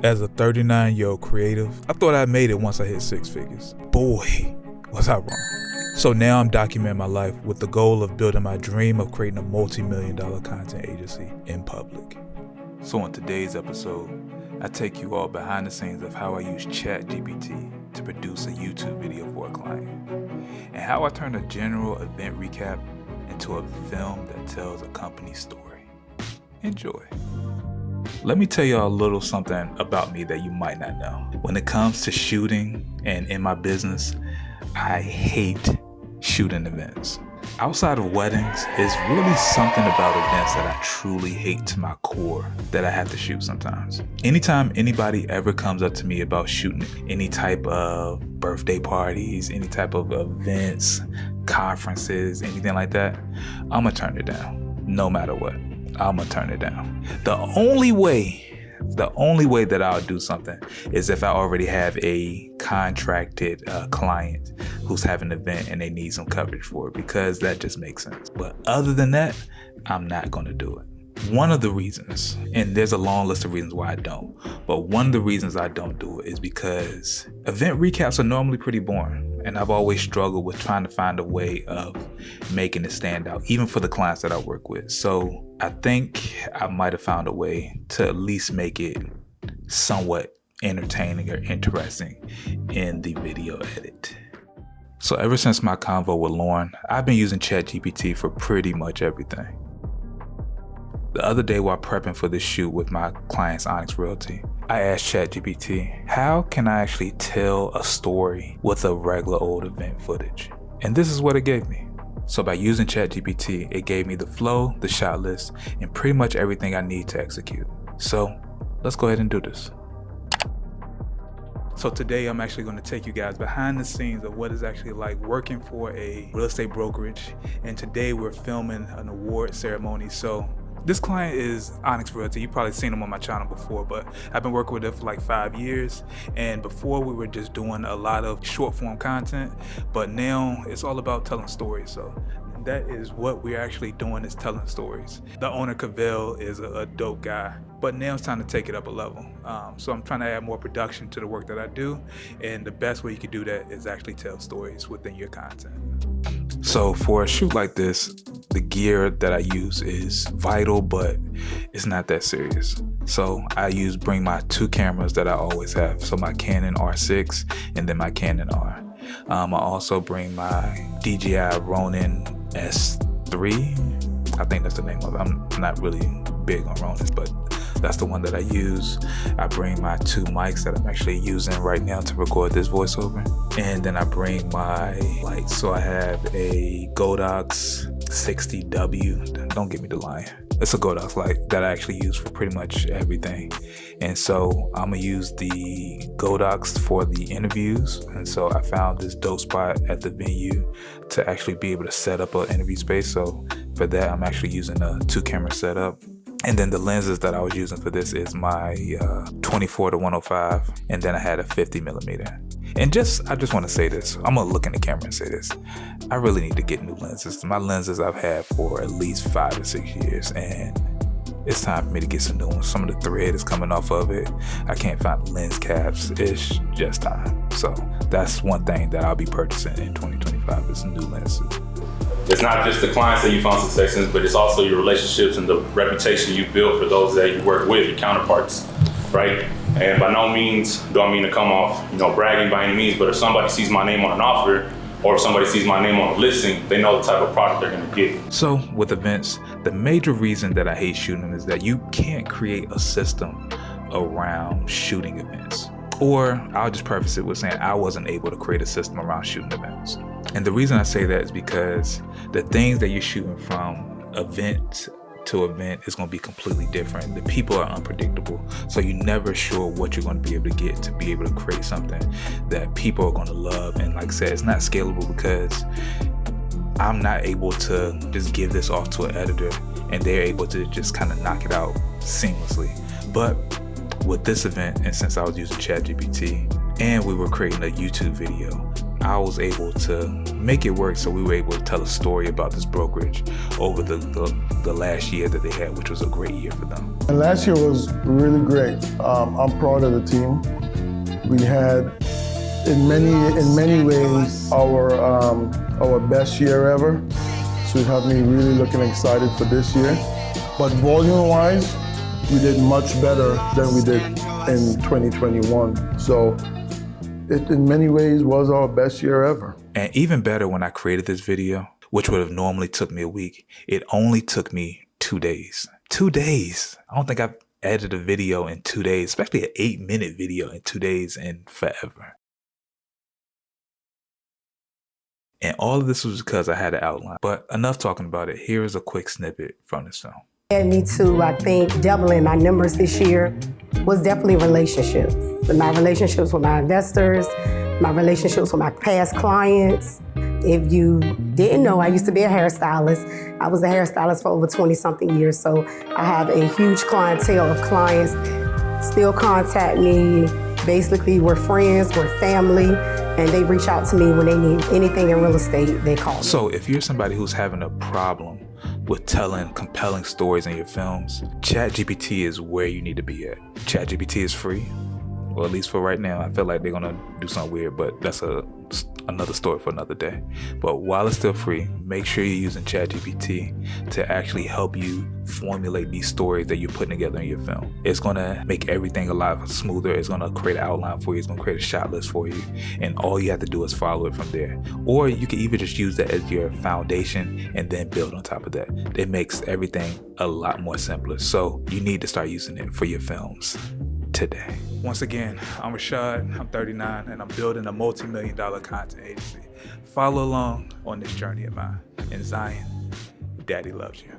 As a 39-year-old creative, I thought I made it once I hit six figures. Boy, was I wrong. So now I'm documenting my life with the goal of building my dream of creating a multi-million-dollar content agency in public. So on today's episode, I take you all behind the scenes of how I use ChatGPT to produce a YouTube video for a client, and how I turn a general event recap into a film that tells a company's story. Enjoy. Let me tell you a little something about me that you might not know. When it comes to shooting and in my business, I hate shooting events. Outside of weddings, it's really something about events that I truly hate to my core that I have to shoot sometimes. Anytime anybody ever comes up to me about shooting any type of birthday parties, any type of events, conferences, anything like that, I'm gonna turn it down. No matter what, I'm gonna turn it down. The only way that I'll do something is if I already have a contracted client who's having an event and they need some coverage for it, because that just makes sense. But other than that, I'm not going to do it. One of the reasons, and there's a long list of reasons why I don't, but one of the reasons I don't do it is because event recaps are normally pretty boring. And I've always struggled with trying to find a way of making it stand out, even for the clients that I work with. So I think I might have found a way to at least make it somewhat entertaining or interesting in the video edit. So ever since my convo with Lauren, I've been using ChatGPT for pretty much everything. The other day while prepping for this shoot with my client's Onyx Realty, I asked ChatGPT, how can I actually tell a story with a regular old event footage? And this is what it gave me. So by using ChatGPT, it gave me the flow, the shot list, and pretty much everything I need to execute. So let's go ahead and do this. So today I'm actually going to take you guys behind the scenes of what it's actually like working for a real estate brokerage. And today we're filming an award ceremony. So this client is Onyx Realty. You've probably seen them on my channel before, but I've been working with them for like 5 years. And before we were just doing a lot of short form content, but now it's all about telling stories. So that is what we're actually doing, is telling stories. The owner, Cavell, is a dope guy, but now it's time to take it up a level. So I'm trying to add more production to the work that I do. And the best way you can do that is actually tell stories within your content. So for a shoot like this, the gear that I use is vital, but it's not that serious. So I bring my two cameras that I always have. So my Canon R6 and then my Canon R. I also bring my DJI Ronin S3. I think that's the name of it. I'm not really big on Ronins, but that's the one that I use. I bring my two mics that I'm actually using right now to record this voiceover. And then I bring my lights. So I have a Godox 60W. Don't get me the line. It's a Godox light that I actually use for pretty much everything. And so I'm gonna use the Godox for the interviews. And so I found this dope spot at the venue to actually be able to set up an interview space. So for that, I'm actually using a 2-camera setup. And then the lenses that I was using for this is my 24-105, and then I had a 50mm. And I just want to say this. I'm gonna look in the camera and say this. I really need to get new lenses. My lenses I've had for at least 5 or 6 years, and it's time for me to get some new ones. Some of the thread is coming off of it. I can't find lens caps. It's just time. So that's one thing that I'll be purchasing in 2025 is new lenses. It's not just the clients that you found success in, but it's also your relationships and the reputation you build for those that you work with, your counterparts, right? And by no means do I mean to come off, bragging by any means, but if somebody sees my name on an offer, or if somebody sees my name on a listing, they know the type of product they're gonna get. So with events, the major reason that I hate shooting them is that you can't create a system around shooting events. Or I'll just preface it with saying I wasn't able to create a system around shooting events. And the reason I say that is because the things that you're shooting from event to event is going to be completely different. The people are unpredictable, so you're never sure what you're going to be able to get to be able to create something that people are going to love. And like I said, it's not scalable because I'm not able to just give this off to an editor and they're able to just kind of knock it out seamlessly. But with this event, and since I was using ChatGPT and we were creating a YouTube video, I was able to make it work. So we were able to tell a story about this brokerage over the last year that they had, which was a great year for them. And last year was really great. I'm proud of the team. We had, in many ways, our best year ever. So it had me really looking excited for this year. But volume-wise, we did much better than we did in 2021. So it, in many ways, was our best year ever. And even better, when I created this video, which would have normally took me a week, it only took me 2 days. 2 days. I don't think I've edited a video in 2 days, especially an 8-minute video in 2 days in forever. And all of this was because I had an outline. But enough talking about it. Here is a quick snippet from this film. And me too, I think doubling my numbers this year was definitely relationships. My relationships with my investors, my relationships with my past clients. If you didn't know, I used to be a hairstylist. I was a hairstylist for over 20-something years, so I have a huge clientele of clients still contact me. Basically, we're friends, we're family, and they reach out to me when they need anything in real estate, they call me. So if you're somebody who's having a problem with telling compelling stories in your films, ChatGPT is where you need to be at. ChatGPT is free, or at least for right now. I feel like they're gonna do something weird, but that's another story for another day. But while it's still free, make sure you're using ChatGPT to actually help you formulate these stories that you're putting together in your film. It's gonna make everything a lot smoother. It's gonna create an outline for you. It's gonna create a shot list for you. And all you have to do is follow it from there. Or you can even just use that as your foundation and then build on top of that. It makes everything a lot more simpler. So you need to start using it for your films today. Once again, I'm Rashad, I'm 39, and I'm building a multi-million-dollar content agency. Follow along on this journey of mine. And Zion, Daddy loves you.